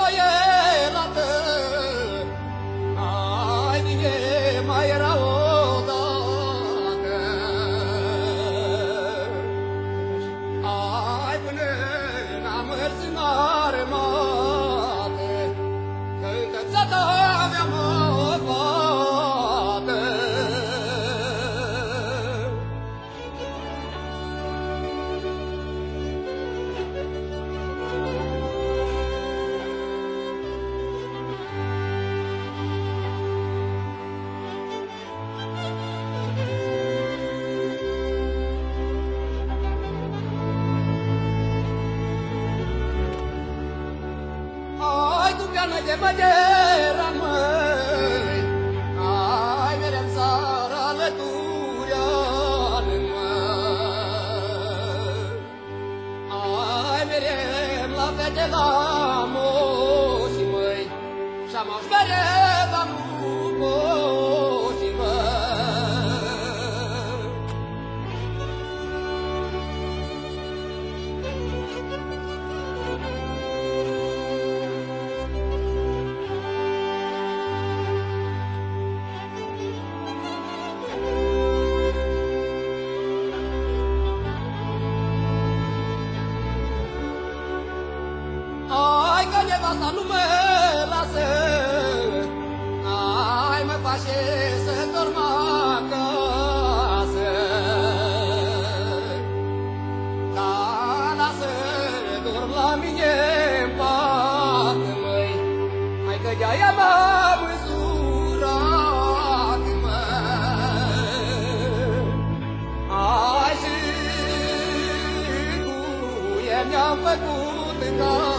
înșoielată, ai bine mai era odată. Ai până n-am mers în armată, că încă țata aveam o fată. Ai tu piană de bădera, măi, ai mereu țara alăturea-n, măi. Ai mereu la fete la moși, măi, și-am aș mereu la moși, măi. Ai că nevasta nu mă lasă, ai mă face să dorm acasă. Dar lasă dorm la mine-n pat, măi, hai că de-aia m-am însurat, măi. Ai și cu el mi-am făcut în casă.